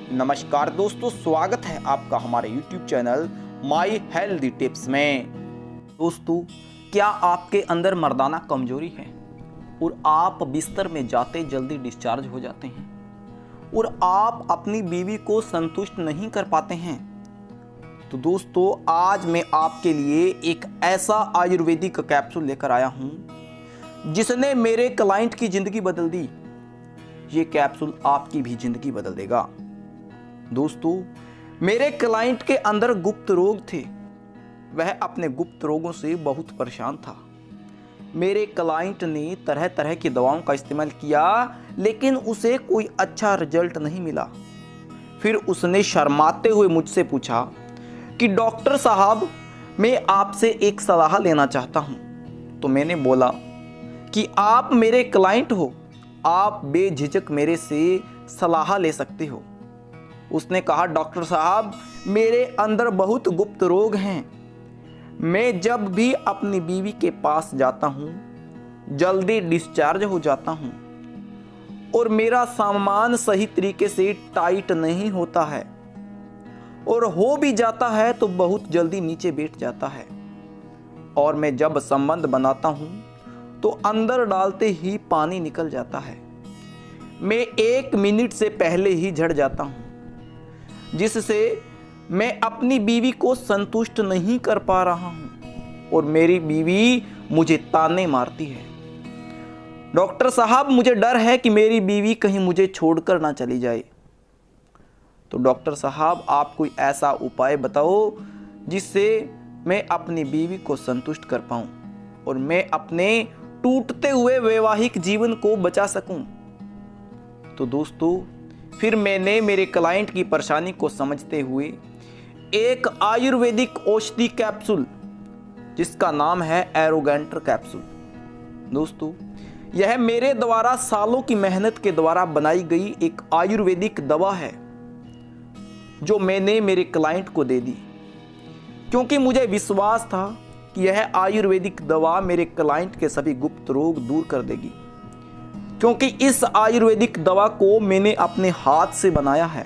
नमस्कार दोस्तों, स्वागत है आपका हमारे YouTube channel my healthy tips में। दोस्तों, क्या आपके अंदर मर्दाना कमजोरी है और आप बिस्तर में जाते जल्दी डिस्चार्ज हो जाते हैं और आप अपनी बीवी को संतुष्ट नहीं कर पाते हैं? तो दोस्तों, आज मैं आपके लिए एक ऐसा आयुर्वेदिक कैप्सूल लेकर आया हूं जिसने मेरे क्लाइंट की जिंदगी बदल दी। ये कैप्सूल आपकी भी जिंदगी बदल देगा। दोस्तों, मेरे क्लाइंट के अंदर गुप्त रोग थे। वह अपने गुप्त रोगों से बहुत परेशान था। मेरे क्लाइंट ने तरह तरह की दवाओं का इस्तेमाल किया, लेकिन उसे कोई अच्छा रिजल्ट नहीं मिला। फिर उसने शर्माते हुए मुझसे पूछा कि डॉक्टर साहब, मैं आपसे एक सलाह लेना चाहता हूं। तो मैंने बोला कि आप मेरे क्लाइंट हो, आप बेझिझक मेरे से सलाह ले सकते हो। उसने कहा, डॉक्टर साहब, मेरे अंदर बहुत गुप्त रोग हैं। मैं जब भी अपनी बीवी के पास जाता हूं जल्दी डिस्चार्ज हो जाता हूं और मेरा सामान सही तरीके से टाइट नहीं होता है, और हो भी जाता है तो बहुत जल्दी नीचे बैठ जाता है, और मैं जब संबंध बनाता हूं तो अंदर डालते ही पानी निकल जाता है। मैं 1 मिनट से पहले ही झड़ जाता हूं, जिससे मैं अपनी बीवी को संतुष्ट नहीं कर पा रहा हूं और मेरी बीवी मुझे ताने मारती है। डॉक्टर साहब, मुझे डर है कि मेरी बीवी कहीं मुझे छोड़कर ना चली जाए। तो डॉक्टर साहब, आप कोई ऐसा उपाय बताओ जिससे मैं अपनी बीवी को संतुष्ट कर पाऊं और मैं अपने टूटते हुए वैवाहिक जीवन को बचा सकूं। तो दोस्तों, फिर मैंने मेरे क्लाइंट की परेशानी को समझते हुए एक आयुर्वेदिक औषधि कैप्सूल, जिसका नाम है एरोगेंटर कैप्सूल। दोस्तों, यह मेरे द्वारा सालों की मेहनत के द्वारा बनाई गई एक आयुर्वेदिक दवा है जो मैंने मेरे क्लाइंट को दे दी, क्योंकि मुझे विश्वास था कि यह आयुर्वेदिक दवा मेरे क्लाइंट के सभी गुप्त रोग दूर कर देगी, क्योंकि इस आयुर्वेदिक दवा को मैंने अपने हाथ से बनाया है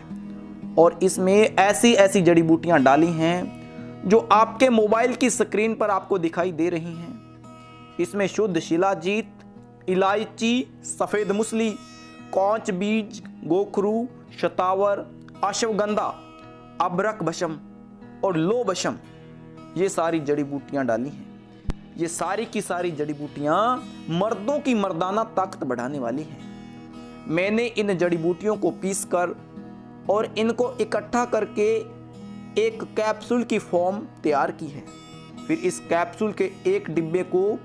और इसमें ऐसी ऐसी जड़ी बूटियां डाली हैं जो आपके मोबाइल की स्क्रीन पर आपको दिखाई दे रही हैं। इसमें शुद्ध शिलाजीत, इलायची, सफ़ेद मूसली, कौच बीज, गोखरू, शतावर, अश्वगंधा, अबरक भस्म और लो भस्म, ये सारी जड़ी बूटियां डाली हैं। ये सारी की सारी जड़ी बूटियां मर्दों की मर्दाना ताकत बढ़ाने वाली हैं। मैंने इन जड़ी बूटियों को पीसकर और इनको इकट्ठा करके एक कैप्सूल की फॉर्म तैयार की है। फिर इस कैप्सूल के एक डिब्बे को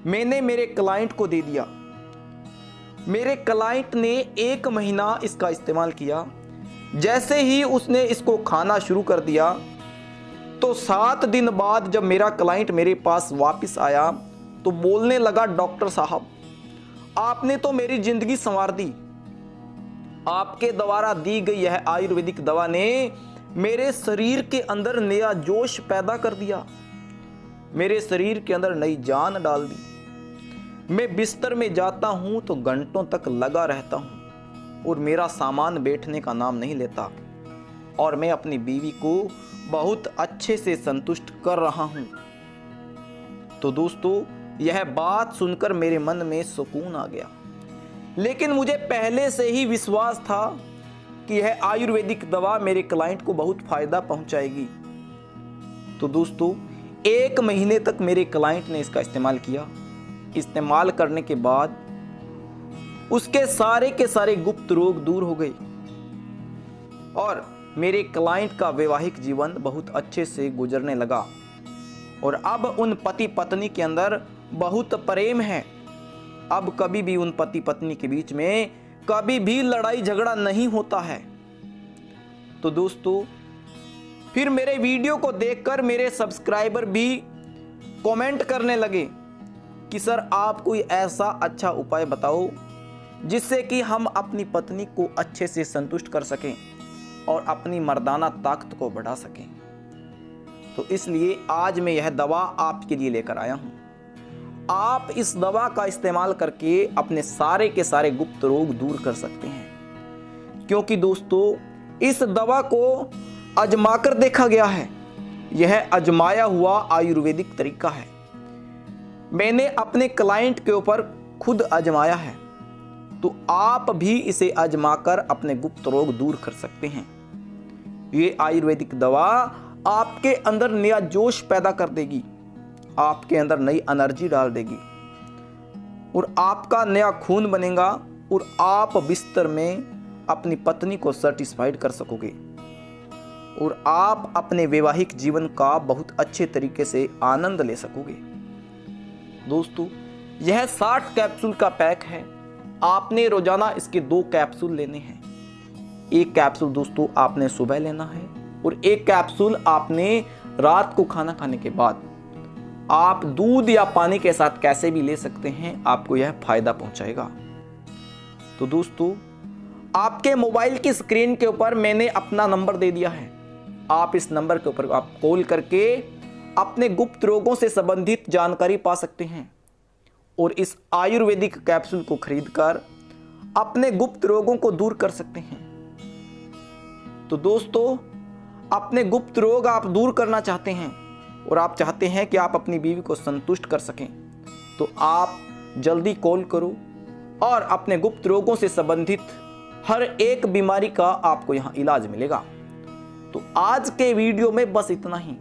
मैंने मेरे क्लाइंट को दे दिया। मेरे क्लाइंट ने 1 महीना इसका इस्तेमाल किया। जैसे ही उसने इसको खाना शुरू कर दिया तो 7 दिन बाद जब मेरा क्लाइंट मेरे पास वापस आया तो बोलने लगा, डॉक्टर साहब, आपने तो मेरी जिंदगी संवार दी। आपके द्वारा दी गई यह आयुर्वेदिक दवा ने मेरे शरीर के अंदर नया जोश पैदा कर दिया, मेरे शरीर के अंदर नई जान डाल दी। मैं बिस्तर में जाता हूं तो घंटों तक लगा रहता हूं और मेरा सामान बैठने का नाम नहीं लेता, और मैं अपनी बीवी को बहुत अच्छे से संतुष्ट कर रहा हूं। तो दोस्तों, यह बात सुनकर मेरे मन में सुकून आ गया, लेकिन मुझे पहले से ही विश्वास था कि यह आयुर्वेदिक दवा मेरे क्लाइंट को बहुत फायदा पहुंचाएगी। तो दोस्तों, 1 महीने तक मेरे क्लाइंट ने इसका इस्तेमाल किया। इस्तेमाल करने के बाद उसके सारे के सारे गुप्त रोग दूर हो गए और मेरे क्लाइंट का वैवाहिक जीवन बहुत अच्छे से गुजरने लगा, और अब उन पति पत्नी के अंदर बहुत प्रेम है। अब कभी भी उन पति पत्नी के बीच में कभी भी लड़ाई झगड़ा नहीं होता है। तो दोस्तों, फिर मेरे वीडियो को देखकर मेरे सब्सक्राइबर भी कमेंट करने लगे कि सर, आप कोई ऐसा अच्छा उपाय बताओ जिससे कि हम अपनी पत्नी को अच्छे से संतुष्ट कर सकें और अपनी मर्दाना ताकत को बढ़ा सकें। तो इसलिए आज मैं यह दवा आपके लिए लेकर आया हूं। आप इस दवा का इस्तेमाल करके अपने सारे के सारे गुप्त रोग दूर कर सकते हैं, क्योंकि दोस्तों, इस दवा को आजमाकर देखा गया है। यह आजमाया हुआ आयुर्वेदिक तरीका है। मैंने अपने क्लाइंट के ऊपर खुद आजमाया है, तो आप भी इसे आजमाकर अपने गुप्त रोग दूर कर सकते हैं। ये आयुर्वेदिक दवा आपके अंदर नया जोश पैदा कर देगी, आपके अंदर नई एनर्जी डाल देगी और आपका नया खून बनेगा और आप बिस्तर में अपनी पत्नी को सेटिस्फाइड कर सकोगे और आप अपने वैवाहिक जीवन का बहुत अच्छे तरीके से आनंद ले सकोगे। दोस्तों, यह 60 कैप्सूल का पैक है। आपने रोजाना इसके 2 कैप्सूल लेने हैं। एक कैप्सूल दोस्तों आपने सुबह लेना है और एक कैप्सूल आपने रात को खाना खाने के बाद। आप दूध या पानी के साथ कैसे भी ले सकते हैं, आपको यह फायदा पहुंचाएगा। तो दोस्तों, आपके मोबाइल की स्क्रीन के ऊपर मैंने अपना नंबर दे दिया है। आप इस नंबर के ऊपर आप कॉल करके अपने गुप्त रोगों से संबंधित जानकारी पा सकते हैं और इस आयुर्वेदिक कैप्सूल को खरीदकर अपने गुप्त रोगों को दूर कर सकते हैं। तो दोस्तों, अपने गुप्त रोग आप दूर करना चाहते हैं और आप चाहते हैं कि आप अपनी बीवी को संतुष्ट कर सकें, तो आप जल्दी कॉल करो और अपने गुप्त रोगों से संबंधित हर एक बीमारी का आपको यहां इलाज मिलेगा। तो आज के वीडियो में बस इतना ही।